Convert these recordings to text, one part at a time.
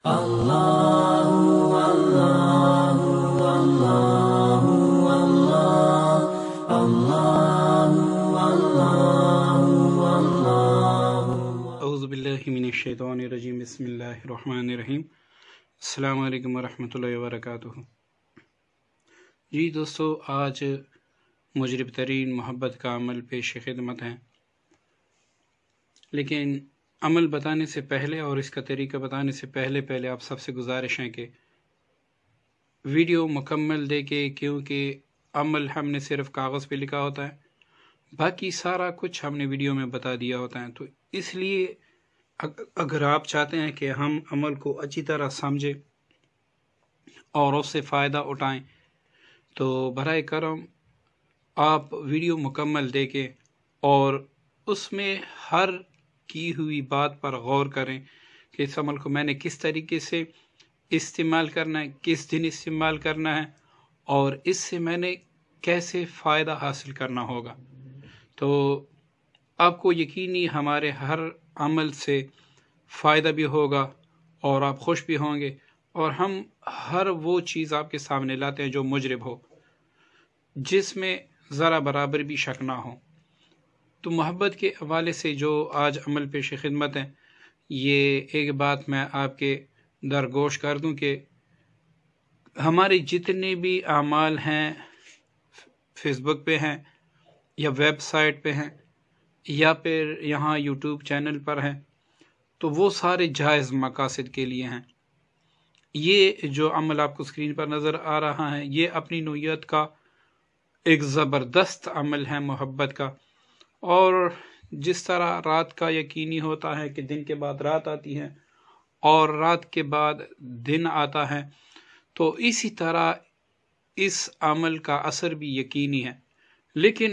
اعوذ باللہ من الشیطان الرجیم بسم اللہ الرحمن الرحیم السلام علیکم ورحمۃ اللہ وبرکاتہ۔ جی دوستو، آج مجرب ترین محبت کا عمل پیش خدمت ہے، لیکن عمل بتانے سے پہلے اور اس کا طریقہ بتانے سے پہلے آپ سب سے گزارش ہے کہ ویڈیو مکمل دیکھیں، کیونکہ عمل ہم نے صرف کاغذ پہ لکھا ہوتا ہے، باقی سارا کچھ ہم نے ویڈیو میں بتا دیا ہوتا ہے۔ تو اس لیے اگر آپ چاہتے ہیں کہ ہم عمل کو اچھی طرح سمجھیں اور اس سے فائدہ اٹھائیں، تو برائے کرم آپ ویڈیو مکمل دیکھیں اور اس میں ہر کی ہوئی بات پر غور کریں کہ اس عمل کو میں نے کس طریقے سے استعمال کرنا ہے، کس دن استعمال کرنا ہے، اور اس سے میں نے کیسے فائدہ حاصل کرنا ہوگا۔ تو آپ کو یقینی ہمارے ہر عمل سے فائدہ بھی ہوگا اور آپ خوش بھی ہوں گے، اور ہم ہر وہ چیز آپ کے سامنے لاتے ہیں جو مجرب ہو، جس میں ذرا برابر بھی شک نہ ہو۔ تو محبت کے حوالے سے جو آج عمل پیش خدمت ہے، یہ ایک بات میں آپ کے درگوش کر دوں کہ ہمارے جتنے بھی اعمال ہیں، فیس بک پہ ہیں یا ویب سائٹ پہ ہیں یا پھر یہاں یوٹیوب چینل پر ہیں، تو وہ سارے جائز مقاصد کے لیے ہیں۔ یہ جو عمل آپ کو اسکرین پر نظر آ رہا ہے، یہ اپنی نوعیت کا ایک زبردست عمل ہے محبت کا، اور جس طرح رات کا یقینی ہوتا ہے کہ دن کے بعد رات آتی ہے اور رات کے بعد دن آتا ہے، تو اسی طرح اس عمل کا اثر بھی یقینی ہے۔ لیکن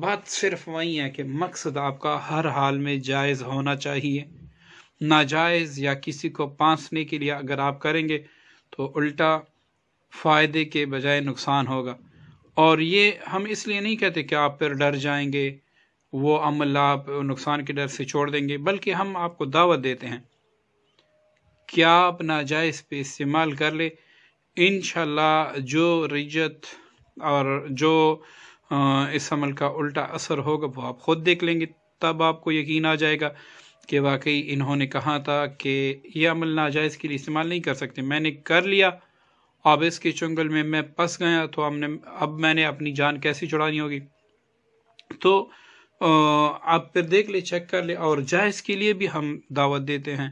بات صرف وہی ہے کہ مقصد آپ کا ہر حال میں جائز ہونا چاہیے۔ ناجائز یا کسی کو پانسنے کے لیے اگر آپ کریں گے تو الٹا فائدے کے بجائے نقصان ہوگا۔ اور یہ ہم اس لیے نہیں کہتے کہ آپ پھر ڈر جائیں گے، وہ عمل آپ نقصان کے ڈر سے چھوڑ دیں گے، بلکہ ہم آپ کو دعوت دیتے ہیں کہ آپ ناجائز پہ استعمال کر لیں۔ انشاءاللہ جو رجت اور جو اس عمل کا الٹا اثر ہوگا وہ آپ خود دیکھ لیں گے، تب آپ کو یقین آ جائے گا کہ واقعی انہوں نے کہا تھا کہ یہ عمل ناجائز کے لیے استعمال نہیں کر سکتے، میں نے کر لیا، اب اس کے چنگل میں میں پھنس گیا، تو اب میں نے اپنی جان کیسی چھڑانی ہوگی۔ تو آپ پھر دیکھ لیں، چیک کر لیں، اور جائز کے لیے بھی ہم دعوت دیتے ہیں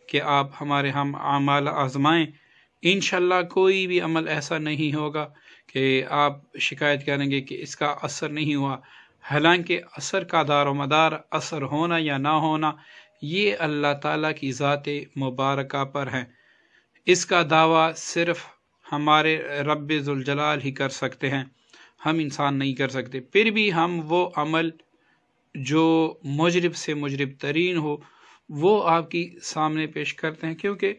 کہ آپ ہمارے ہم اعمال آزمائیں۔ انشاءاللہ کوئی بھی عمل ایسا نہیں ہوگا کہ آپ شکایت کریں گے کہ اس کا اثر نہیں ہوا، حالانکہ اثر کا دار و مدار اثر ہونا یا نہ ہونا یہ اللہ تعالیٰ کی ذات مبارکہ پر ہے۔ اس کا دعویٰ صرف ہمارے رب ذوالجلال ہی کر سکتے ہیں، ہم انسان نہیں کر سکتے۔ پھر بھی ہم وہ عمل جو مجرب سے مجرب ترین ہو وہ آپ کی سامنے پیش کرتے ہیں، کیونکہ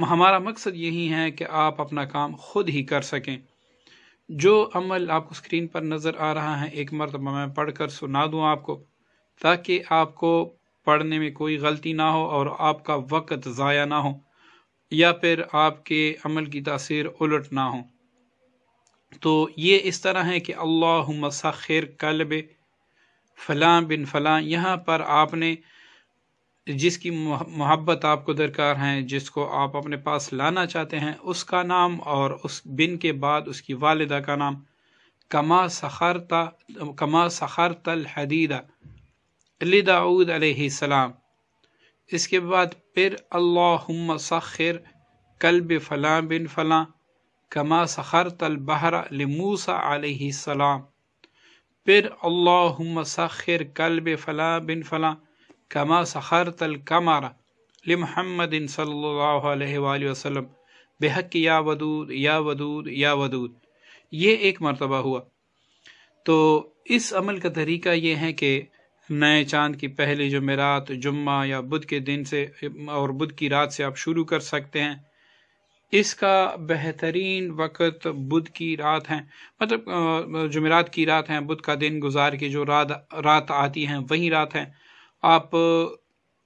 ہمارا مقصد یہی ہے کہ آپ اپنا کام خود ہی کر سکیں۔ جو عمل آپ کو اسکرین پر نظر آ رہا ہے، ایک مرتبہ میں پڑھ کر سنا دوں آپ کو، تاکہ آپ کو پڑھنے میں کوئی غلطی نہ ہو اور آپ کا وقت ضائع نہ ہو، یا پھر آپ کے عمل کی تاثیر الٹ نہ ہو۔ تو یہ اس طرح ہے کہ اللہم سخر قلب فلاں بن فلاں، یہاں پر آپ نے جس کی محبت آپ کو درکار ہے، جس کو آپ اپنے پاس لانا چاہتے ہیں، اس کا نام اور اس بن کے بعد اس کی والدہ کا نام، کما سخرت الحدید لداؤد علیہ السلام۔ اس کے بعد پھر اللہم سخر قلب فلاں بن فلاں کما سخرت البحر لموسیٰ علیہ السلام۔ پھر اللہم سخر قلب فلاں بن فلاں کما سخرت القمر لمحمد صلی اللہ علیہ وآلہ وسلم بحق یا ودود یا ودود یا ودود۔ یہ ایک مرتبہ ہوا۔ تو اس عمل کا طریقہ یہ ہے کہ نئے چاند کی پہلی جمعرات، جمعہ یا بدھ کے دن سے اور بدھ کی رات سے آپ شروع کر سکتے ہیں۔ اس کا بہترین وقت بدھ کی رات ہے، مطلب جمعرات کی رات ہے، بدھ کا دن گزار کے جو رات آتی ہیں وہی رات ہے۔ آپ